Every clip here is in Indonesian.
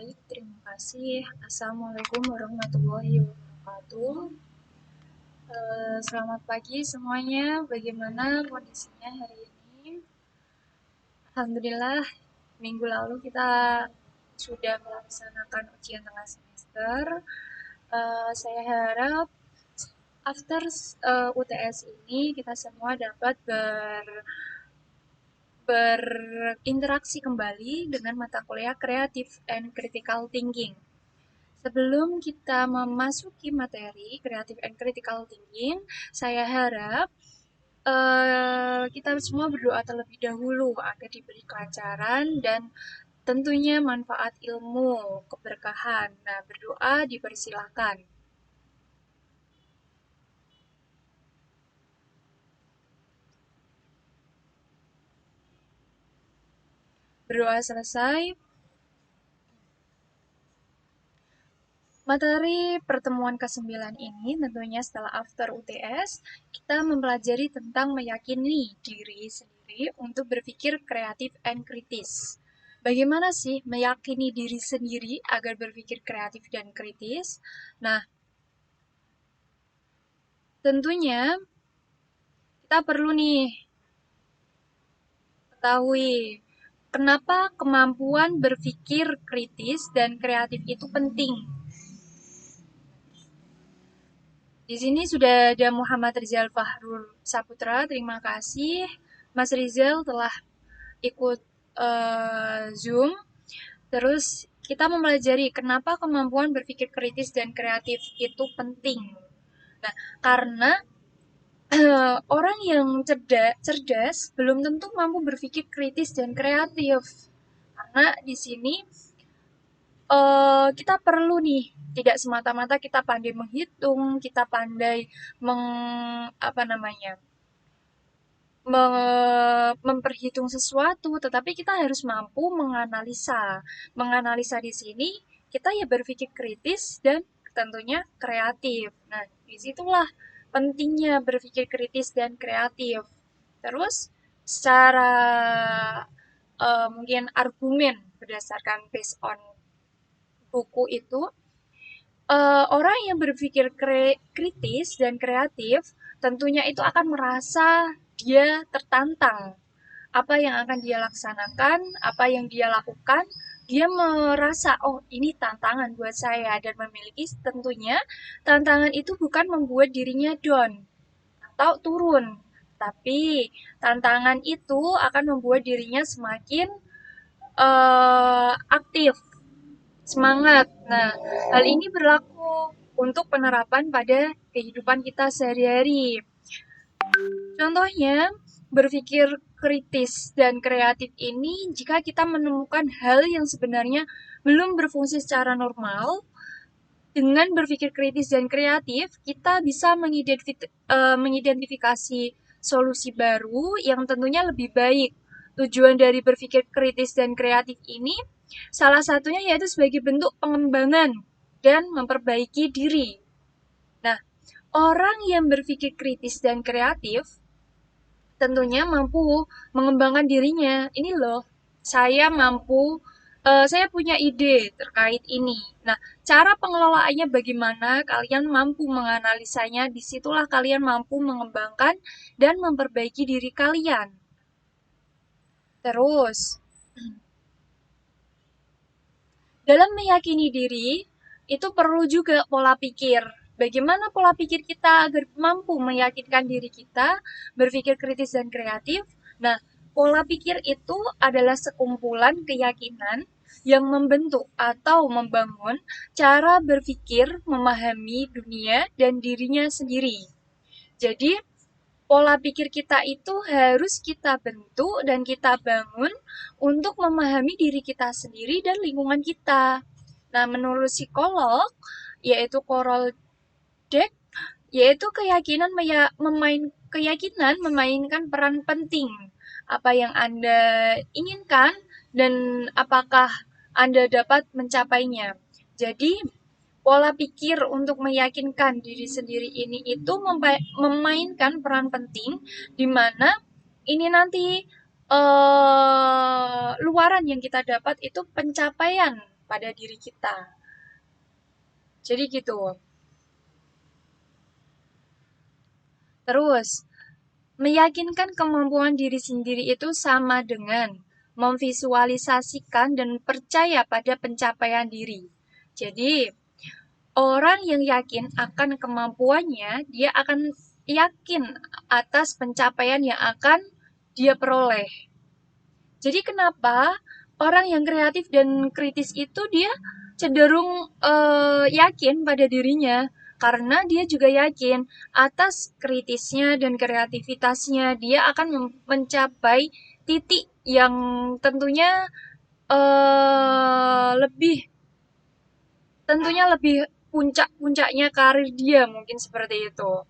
Baik, terima kasih. Assalamualaikum warahmatullahi wabarakatuh. Selamat pagi semuanya. Bagaimana kondisinya hari ini? Alhamdulillah, minggu lalu kita sudah melaksanakan ujian tengah semester. Saya harap after UTS ini kita semua dapat berinteraksi kembali dengan mata kuliah Creative and Critical Thinking. Sebelum kita memasuki materi Creative and Critical Thinking, saya harap kita semua berdoa terlebih dahulu agar diberi kelancaran dan tentunya manfaat ilmu, keberkahan. Nah, berdoa dipersilakan. Berdoa selesai. Materi pertemuan ke-9 ini tentunya setelah after UTS, kita mempelajari tentang meyakini diri sendiri untuk berpikir kreatif and kritis. Bagaimana sih meyakini diri sendiri agar berpikir kreatif dan kritis? Nah, tentunya kita perlu nih ketahui kenapa kemampuan berpikir kritis dan kreatif itu penting. Di sini sudah ada Muhammad Rizal Fahrul Saputra. Terima kasih Mas Rizal telah ikut Zoom. Terus kita mempelajari kenapa kemampuan berpikir kritis dan kreatif itu penting. Nah, karena orang yang cerdas belum tentu mampu berpikir kritis dan kreatif. Karena di sini kita perlu nih, tidak semata-mata kita pandai menghitung, kita pandai apa namanya, memperhitung sesuatu, tetapi kita harus mampu menganalisa. Menganalisa di sini kita ya berpikir kritis dan tentunya kreatif. Nah, disitulah pentingnya berpikir kritis dan kreatif. Terus secara mungkin argumen berdasarkan based on buku itu, orang yang berpikir kritis dan kreatif tentunya itu akan merasa dia tertantang. Apa yang akan dia laksanakan, apa yang dia lakukan, dia merasa, oh ini tantangan buat saya, dan memiliki tentunya tantangan itu bukan membuat dirinya down atau turun, tapi tantangan itu akan membuat dirinya semakin aktif, semangat. Nah, hal ini berlaku untuk penerapan pada kehidupan kita sehari-hari. Contohnya, berpikir kritis dan kreatif ini jika kita menemukan hal yang sebenarnya belum berfungsi secara normal, dengan berpikir kritis dan kreatif, kita bisa mengidentifikasi solusi baru yang tentunya lebih baik. Tujuan dari berpikir kritis dan kreatif ini salah satunya yaitu sebagai bentuk pengembangan dan memperbaiki diri. Nah, orang yang berpikir kritis dan kreatif tentunya mampu mengembangkan dirinya. Ini loh, saya punya ide terkait ini. Nah, cara pengelolaannya bagaimana? Kalian mampu menganalisanya, disitulah kalian mampu mengembangkan dan memperbaiki diri kalian. Terus, dalam meyakini diri, itu perlu juga pola pikir. Bagaimana pola pikir kita agar mampu meyakinkan diri kita, berpikir kritis dan kreatif? Nah, pola pikir itu adalah sekumpulan keyakinan yang membentuk atau membangun cara berpikir, memahami dunia dan dirinya sendiri. Jadi, pola pikir kita itu harus kita bentuk dan kita bangun untuk memahami diri kita sendiri dan lingkungan kita. Nah, menurut psikolog, yaitu Carol Dweck, yaitu keyakinan memainkan peran penting. Apa yang Anda inginkan dan apakah Anda dapat mencapainya. Jadi, pola pikir untuk meyakinkan diri sendiri ini itu memainkan peran penting di mana ini nanti luaran yang kita dapat itu pencapaian pada diri kita. Jadi gitu. Terus, meyakinkan kemampuan diri sendiri itu sama dengan memvisualisasikan dan percaya pada pencapaian diri. Jadi, orang yang yakin akan kemampuannya, dia akan yakin atas pencapaian yang akan dia peroleh. Jadi kenapa orang yang kreatif dan kritis itu dia cenderung yakin pada dirinya karena dia juga yakin atas kritisnya dan kreativitasnya dia akan mencapai titik yang tentunya lebih puncak-puncaknya karir dia mungkin seperti itu.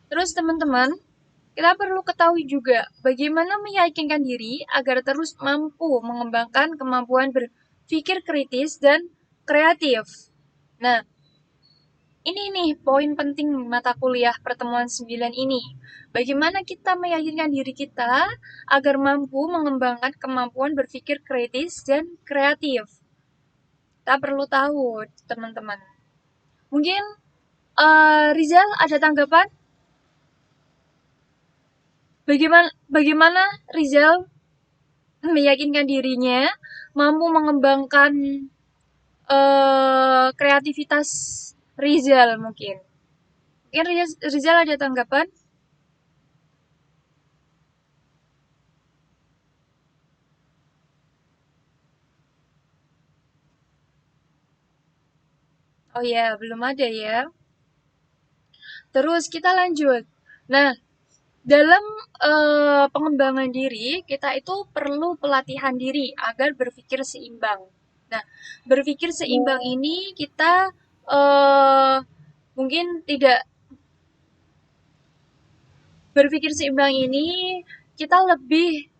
Terus teman-teman, kita perlu ketahui juga bagaimana meyakinkan diri agar terus mampu mengembangkan kemampuan berpikir kritis dan kreatif. Nah, ini nih poin penting mata kuliah pertemuan 9 ini. Bagaimana kita meyakinkan diri kita agar mampu mengembangkan kemampuan berpikir kritis dan kreatif. Kita perlu tahu, teman-teman. Mungkin Rizal ada tanggapan? Bagaimana Rizal meyakinkan dirinya mampu mengembangkan kreativitas Rizal mungkin. Mungkin Rizal ada tanggapan? Oh ya, belum ada ya. Terus kita lanjut. Nah, dalam pengembangan diri, kita itu perlu pelatihan diri agar berpikir seimbang. Nah, berpikir seimbang ini kita mungkin tidak berpikir seimbang ini kita lebih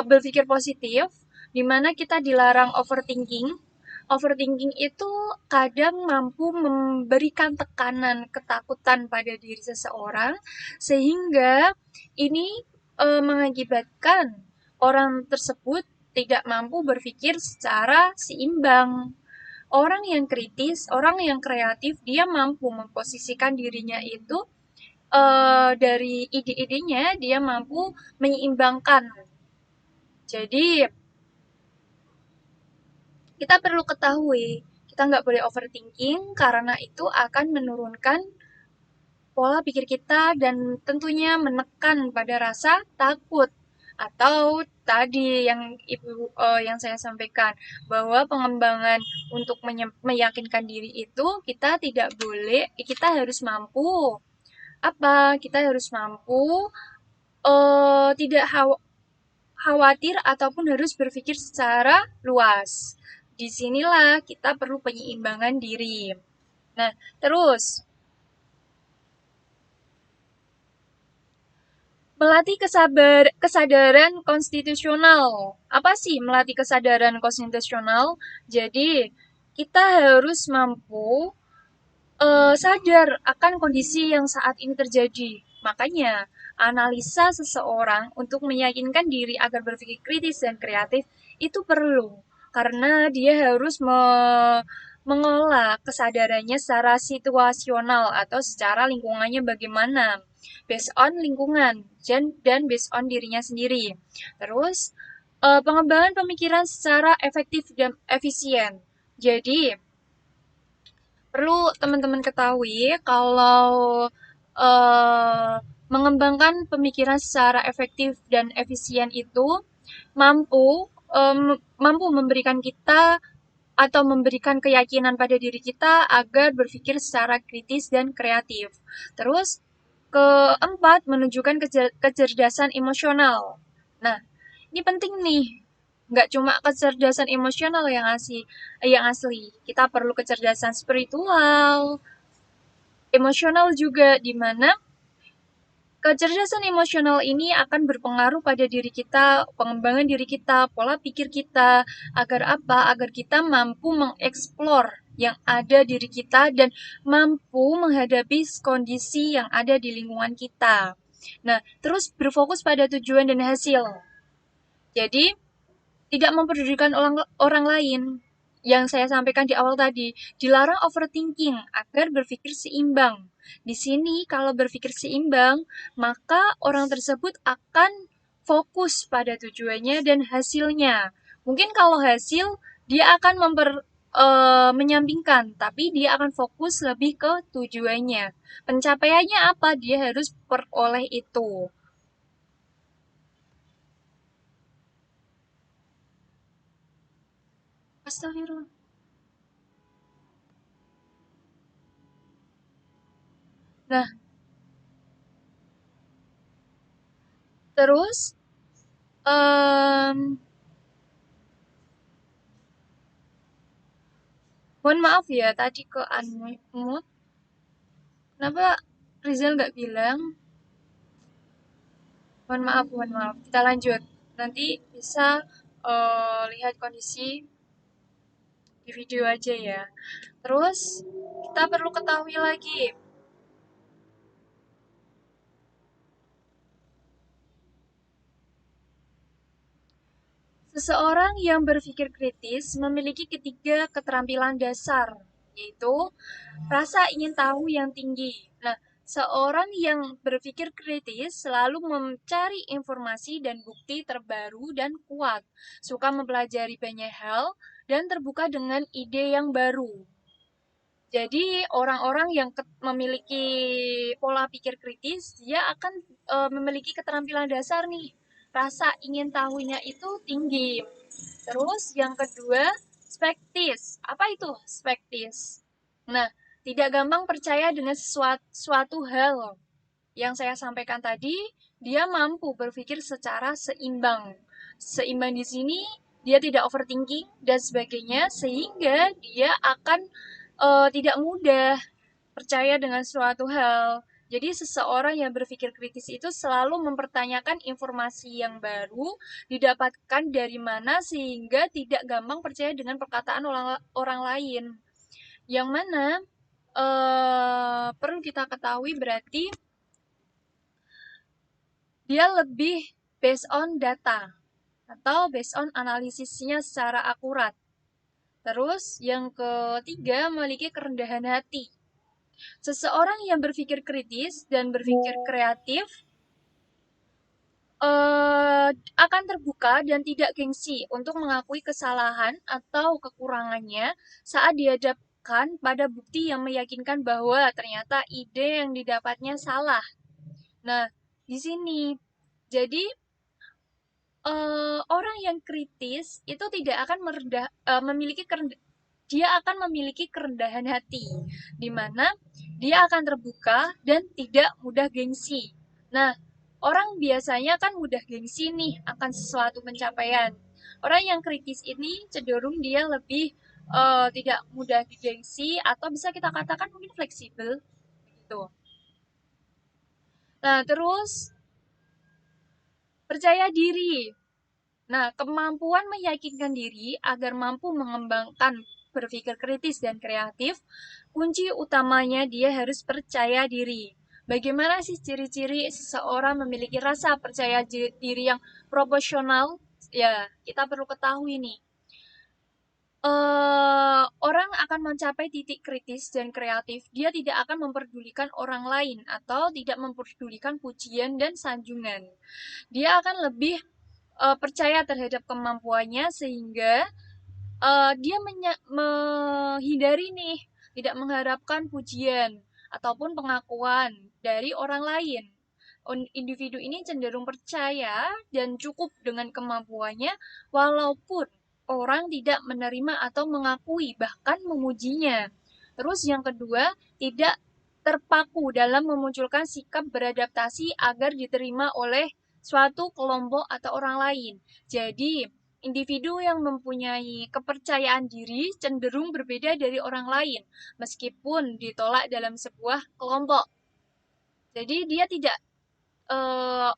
berpikir positif, di mana kita dilarang overthinking. Overthinking itu kadang mampu memberikan tekanan, ketakutan pada diri seseorang, sehingga ini mengakibatkan orang tersebut tidak mampu berpikir secara seimbang. Orang yang kritis, orang yang kreatif, dia mampu memposisikan dirinya itu dari ide-idenya, dia mampu menyeimbangkan. Jadi, kita perlu ketahui, kita nggak boleh overthinking karena itu akan menurunkan pola pikir kita dan tentunya menekan pada rasa takut atau tadi yang yang saya sampaikan bahwa pengembangan untuk meyakinkan diri itu kita tidak boleh, kita harus mampu apa? Kita harus mampu tidak khawatir ataupun harus berpikir secara luas. Disinilah kita perlu penyeimbangan diri. Nah, terus melatih kesadaran konstitusional. Apa sih melatih kesadaran konstitusional? Jadi, kita harus mampu sadar akan kondisi yang saat ini terjadi. Makanya, analisa seseorang untuk meyakinkan diri agar berpikir kritis dan kreatif itu perlu. Karena dia harus mengolah kesadarannya secara situasional atau secara lingkungannya bagaimana. Based on lingkungan dan based on dirinya sendiri. Terus, pengembangan pemikiran secara efektif dan efisien. Jadi, perlu teman-teman ketahui kalau eh, mengembangkan pemikiran secara efektif dan efisien itu mampu mampu memberikan kita atau memberikan keyakinan pada diri kita agar berpikir secara kritis dan kreatif. Terus keempat, menunjukkan kecerdasan emosional. Nah, ini penting nih. Nggak cuma kecerdasan emosional yang asli. Kita perlu kecerdasan spiritual, emosional juga, di mana kecerdasan emosional ini akan berpengaruh pada diri kita, pengembangan diri kita, pola pikir kita, agar apa? Agar kita mampu mengeksplor yang ada diri kita dan mampu menghadapi kondisi yang ada di lingkungan kita. Nah, terus berfokus pada tujuan dan hasil. Jadi, tidak mempedulikan orang lain. Yang saya sampaikan di awal tadi, dilarang overthinking agar berpikir seimbang. Di sini, kalau berpikir seimbang, maka orang tersebut akan fokus pada tujuannya dan hasilnya. Mungkin kalau hasil, dia akan menyampingkan, tapi dia akan fokus lebih ke tujuannya. Pencapaiannya apa? Dia harus peroleh itu. Astagfirullah. Nah, terus mohon maaf ya tadi ke unmute. Kenapa Rizal nggak bilang? Mohon maaf. Kita lanjut. Nanti bisa lihat kondisi di video aja ya. Terus kita perlu ketahui lagi, seseorang yang berpikir kritis memiliki ketiga keterampilan dasar, yaitu rasa ingin tahu yang tinggi. Nah, seorang yang berpikir kritis selalu mencari informasi dan bukti terbaru dan kuat, suka mempelajari banyak hal, dan terbuka dengan ide yang baru. Jadi, orang-orang yang memiliki pola pikir kritis, dia akan memiliki keterampilan dasar nih. Rasa ingin tahunya itu tinggi. Terus yang kedua, spektis. Apa itu spektis? Nah, tidak gampang percaya dengan suatu hal. Yang saya sampaikan tadi, dia mampu berpikir secara seimbang. Seimbang di sini, dia tidak overthinking dan sebagainya, sehingga dia akan tidak mudah percaya dengan suatu hal. Jadi seseorang yang berpikir kritis itu selalu mempertanyakan informasi yang baru didapatkan dari mana sehingga tidak gampang percaya dengan perkataan orang lain. Yang mana perlu kita ketahui berarti dia lebih based on data atau based on analisisnya secara akurat. Terus yang ketiga memiliki kerendahan hati. Seseorang yang berpikir kritis dan berpikir kreatif akan terbuka dan tidak gengsi untuk mengakui kesalahan atau kekurangannya saat dihadapkan pada bukti yang meyakinkan bahwa ternyata ide yang didapatnya salah. Nah, di sini jadi orang yang kritis itu tidak akan memiliki dia akan memiliki kerendahan hati, di mana dia akan terbuka dan tidak mudah gengsi. Nah, orang biasanya kan mudah gengsi nih akan sesuatu pencapaian. Orang yang kritis ini cenderung dia lebih tidak mudah digengsi atau bisa kita katakan mungkin fleksibel gitu. Nah, terus percaya diri. Nah, kemampuan meyakinkan diri agar mampu mengembangkan berpikir kritis dan kreatif, kunci utamanya dia harus percaya diri. Bagaimana sih ciri-ciri seseorang memiliki rasa percaya diri yang proporsional? Ya, kita perlu ketahui nih. Orang akan mencapai titik kritis dan kreatif, dia tidak akan memperdulikan orang lain atau tidak memperdulikan pujian dan sanjungan. Dia akan lebih percaya terhadap kemampuannya sehingga dia menghindari nih tidak mengharapkan pujian ataupun pengakuan dari orang lain. Individu ini cenderung percaya dan cukup dengan kemampuannya walaupun orang tidak menerima atau mengakui bahkan memujinya. Terus yang kedua, tidak terpaku dalam memunculkan sikap beradaptasi agar diterima oleh suatu kelompok atau orang lain. Jadi, individu yang mempunyai kepercayaan diri cenderung berbeda dari orang lain, meskipun ditolak dalam sebuah kelompok. Jadi dia tidak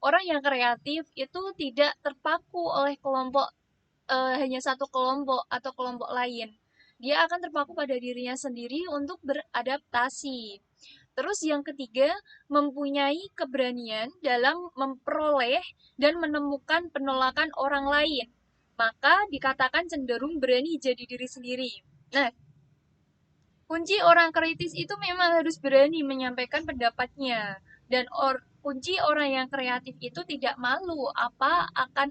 orang yang kreatif itu tidak terpaku oleh kelompok hanya satu kelompok atau kelompok lain. Dia akan terpaku pada dirinya sendiri untuk beradaptasi. Terus yang ketiga, mempunyai keberanian dalam memperoleh dan menemukan penolakan orang lain. Maka dikatakan cenderung berani jadi diri sendiri. Nah, kunci orang kritis itu memang harus berani menyampaikan pendapatnya. Dan kunci orang yang kreatif itu tidak malu apa akan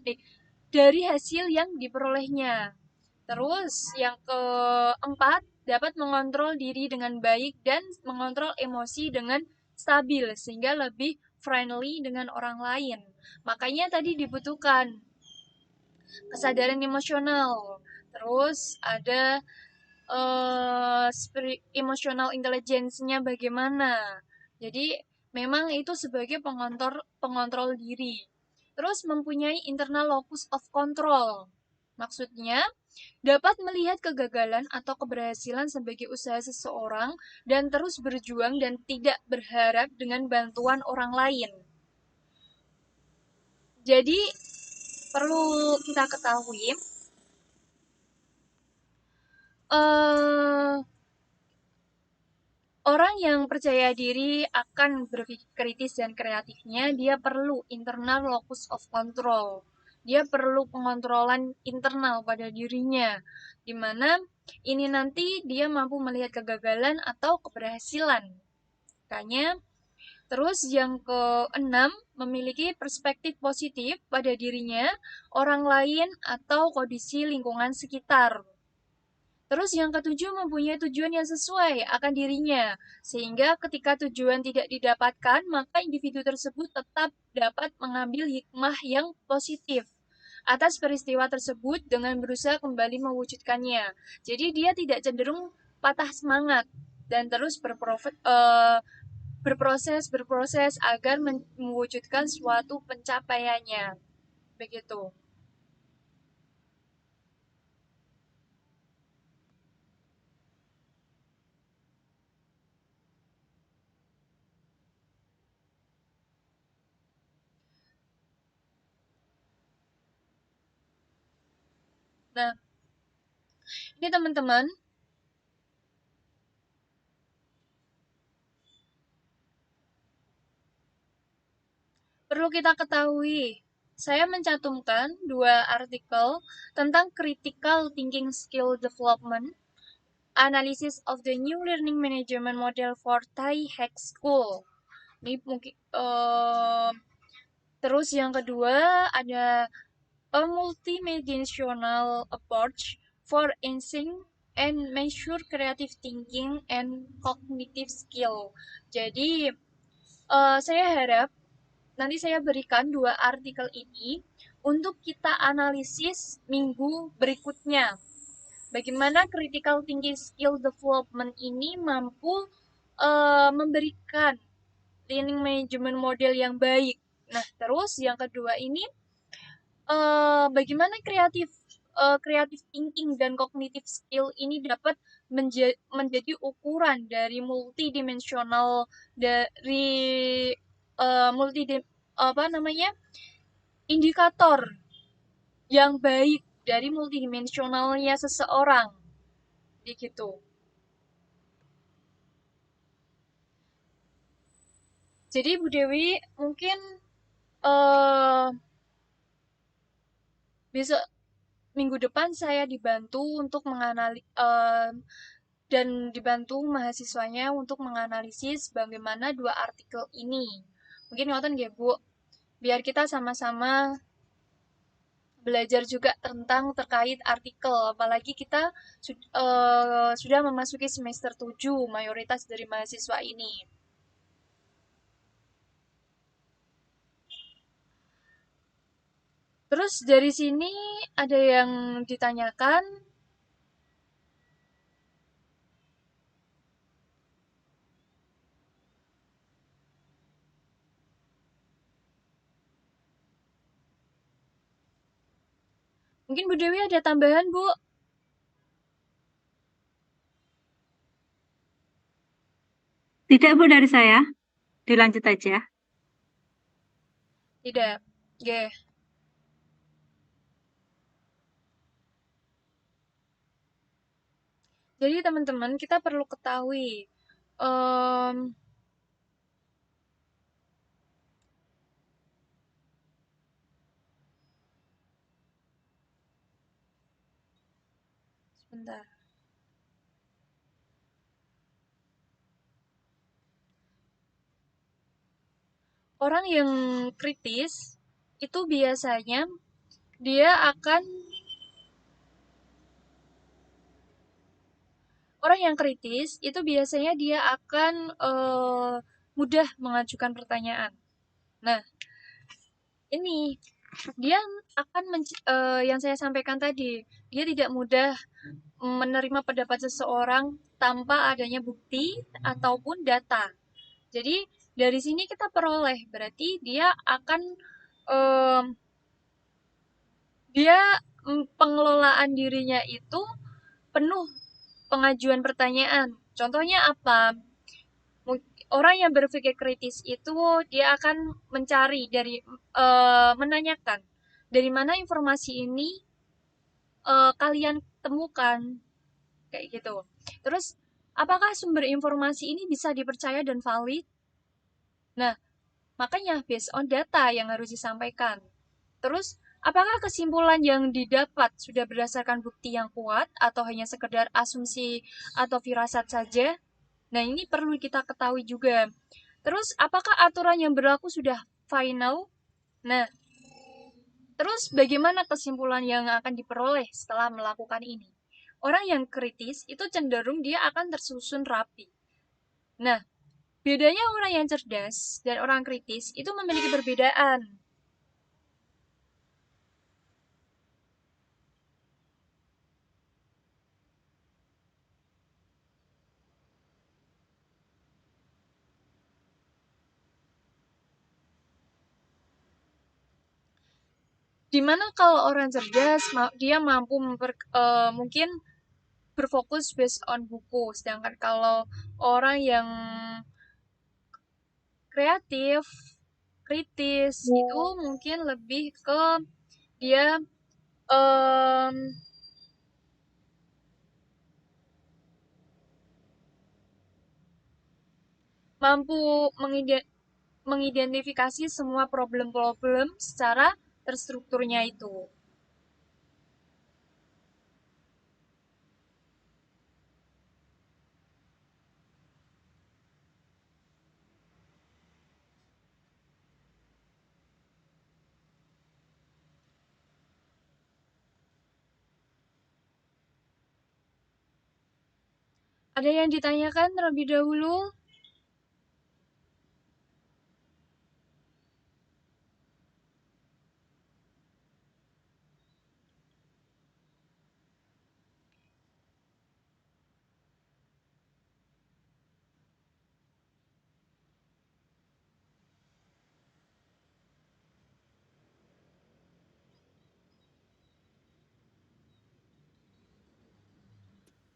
dari hasil yang diperolehnya. Terus yang keempat, dapat mengontrol diri dengan baik dan mengontrol emosi dengan stabil sehingga lebih friendly dengan orang lain. Makanya tadi dibutuhkan kesadaran emosional. Terus ada emotional intelligence-nya bagaimana. Jadi memang itu sebagai pengontrol diri. Terus mempunyai internal locus of control. Maksudnya dapat melihat kegagalan atau keberhasilan sebagai usaha seseorang dan terus berjuang dan tidak berharap dengan bantuan orang lain. Jadi perlu kita ketahui eh orang yang percaya diri akan berpikir kritis dan kreatifnya, dia perlu internal locus of control. Dia perlu pengontrolan internal pada dirinya, di mana ini nanti dia mampu melihat kegagalan atau keberhasilan. Makanya, terus yang keenam, memiliki perspektif positif pada dirinya, orang lain, atau kondisi lingkungan sekitar. Terus yang ketujuh, mempunyai tujuan yang sesuai akan dirinya, sehingga ketika tujuan tidak didapatkan, maka individu tersebut tetap dapat mengambil hikmah yang positif atas peristiwa tersebut dengan berusaha kembali mewujudkannya. Jadi dia tidak cenderung patah semangat dan terus berproses agar mewujudkan suatu pencapaiannya. Begitu. Nah, ini teman-teman, perlu kita ketahui, saya mencantumkan dua artikel tentang critical thinking skill development, analysis of the new learning management model for Thai Hack School. Ini mungkin terus yang kedua ada a multidimensional approach for enhancing and measure creative thinking and cognitive skill. Jadi saya harap nanti saya berikan dua artikel ini untuk kita analisis minggu berikutnya. Bagaimana critical thinking skill development ini mampu memberikan learning management model yang baik. Nah, terus yang kedua ini bagaimana kreatif thinking dan cognitive skill ini dapat menjadi ukuran dari multidimensional dari multi apa namanya indikator yang baik dari multidimensionalnya seseorang gitu. Jadi Bu Dewi mungkin eh besok minggu depan saya dibantu untuk dan dibantu mahasiswanya untuk menganalisis bagaimana dua artikel ini. Mungkin ngoten nggih Bu, biar kita sama-sama belajar juga tentang terkait artikel, apalagi kita sudah memasuki semester 7 mayoritas dari mahasiswa ini. Terus dari sini ada yang ditanyakan, mungkin Bu Dewi ada tambahan Bu? Tidak, Bu, dari saya. Dilanjut aja. Tidak. Oke. Jadi teman-teman kita perlu ketahui, em, Bentar. Orang yang kritis itu biasanya dia akan orang yang kritis itu biasanya dia akan mudah mengajukan pertanyaan. Nah, ini dia akan yang saya sampaikan tadi, dia tidak mudah menerima pendapat seseorang tanpa adanya bukti ataupun data. Jadi dari sini kita peroleh berarti dia akan em, dia pengelolaan dirinya itu penuh pengajuan pertanyaan. Contohnya apa? Orang yang berpikir kritis itu dia akan mencari dari menanyakan dari mana informasi ini kalian temukan kayak gitu. Terus apakah sumber informasi ini bisa dipercaya dan valid? Nah, makanya based on data yang harus disampaikan. Terus apakah kesimpulan yang didapat sudah berdasarkan bukti yang kuat atau hanya sekedar asumsi atau firasat saja? Nah, ini perlu kita ketahui juga. Terus, apakah aturan yang berlaku sudah final? Nah, terus bagaimana kesimpulan yang akan diperoleh setelah melakukan ini? Orang yang kritis itu cenderung dia akan tersusun rapi. Nah, bedanya orang yang cerdas dan orang kritis itu memiliki perbedaan. Dimana kalau orang cerdas, dia mampu mungkin berfokus based on buku. Sedangkan kalau orang yang kreatif, kritis, itu mungkin lebih ke dia em, mampu mengidentifikasi semua problem-problem secara terstrukturnya itu. Ada yang ditanyakan terlebih dahulu?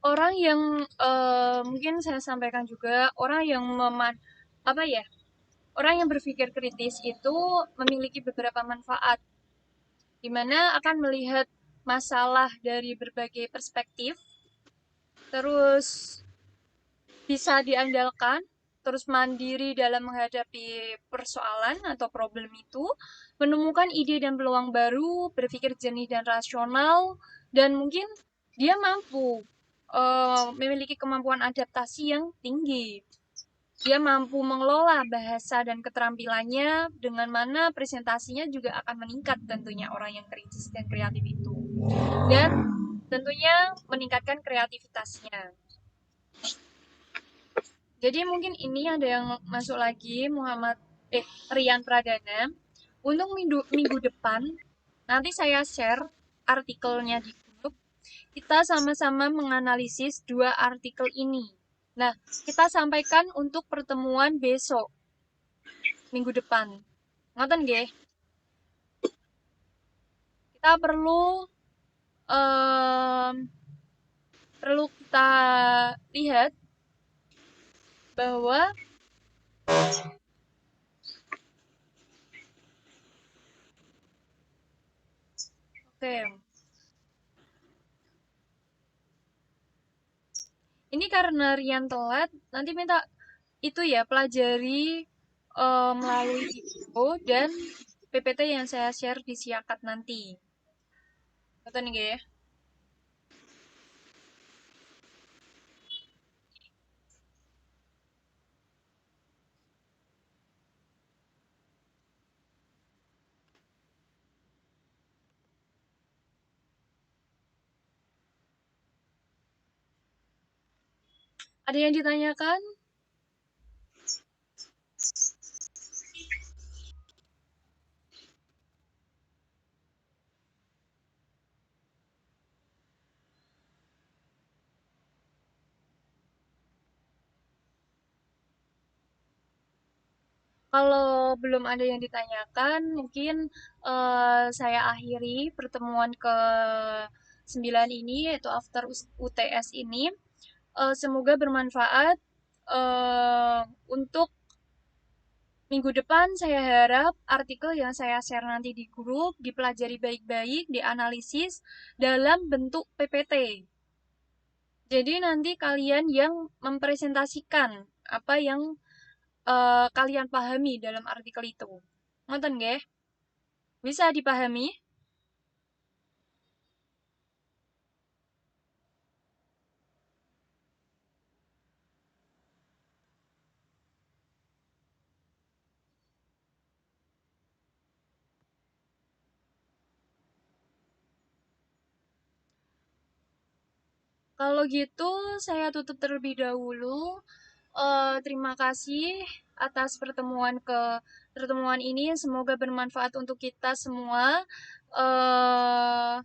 Orang yang mungkin saya sampaikan juga, orang yang apa ya? Orang yang berpikir kritis itu memiliki beberapa manfaat, di mana akan melihat masalah dari berbagai perspektif, terus bisa diandalkan, terus mandiri dalam menghadapi persoalan atau problem itu, menemukan ide dan peluang baru, berpikir jernih dan rasional, dan mungkin dia mampu memiliki kemampuan adaptasi yang tinggi. Dia mampu mengelola bahasa dan keterampilannya dengan mana presentasinya juga akan meningkat tentunya orang yang kritis dan kreatif itu. Dan tentunya meningkatkan kreativitasnya. Jadi mungkin ini ada yang masuk lagi Rian Pradana. Untuk minggu depan nanti saya share artikelnya di grup. Kita sama-sama menganalisis dua artikel ini. Nah, kita sampaikan untuk pertemuan besok minggu depan. Ngoten nggih? Kita em, perlu kita lihat bahwa oke, ini karena Rian telat, nanti minta itu ya pelajari melalui video dan PPT yang saya share di Siakat nanti. Betul nih ya? Ada yang ditanyakan? Kalau belum ada yang ditanyakan, mungkin saya akhiri pertemuan ke 9 ini, yaitu after UTS ini. Semoga bermanfaat. Untuk minggu depan, saya harap artikel yang saya share nanti di grup dipelajari baik-baik, dianalisis dalam bentuk PPT. Jadi nanti kalian yang mempresentasikan apa yang kalian pahami dalam artikel itu. Ngoten nggih? Bisa dipahami? Kalau gitu, saya tutup terlebih dahulu. Terima kasih atas pertemuan ini. Semoga bermanfaat untuk kita semua. Eh,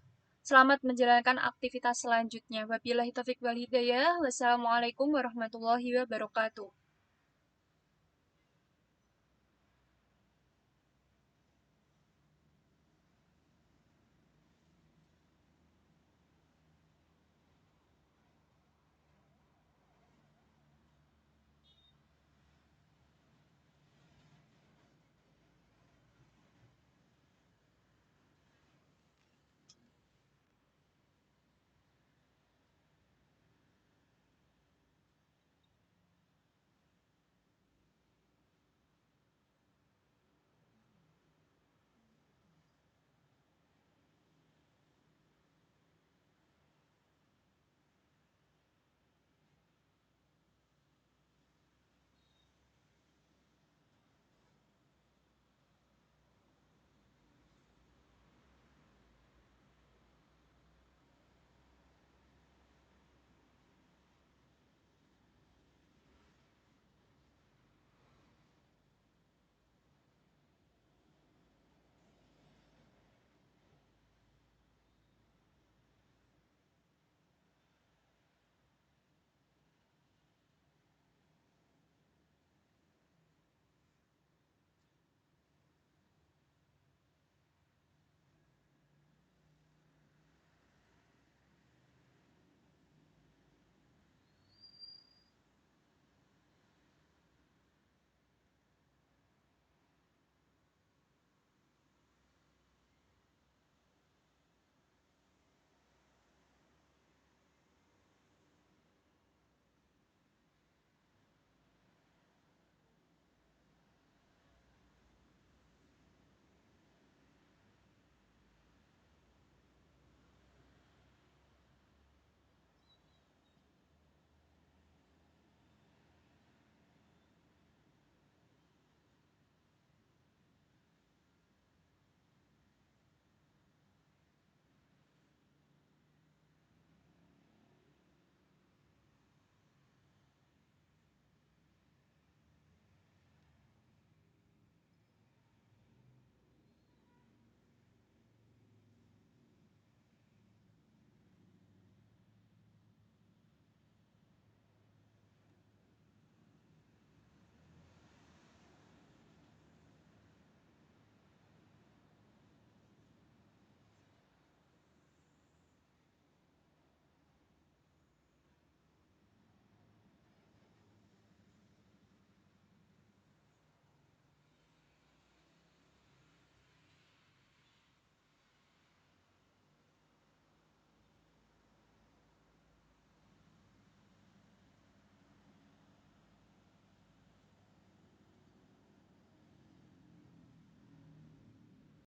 Selamat menjalankan aktivitas selanjutnya. Wabillahi taufiq wal hidayah. Wassalamualaikum warahmatullahi wabarakatuh.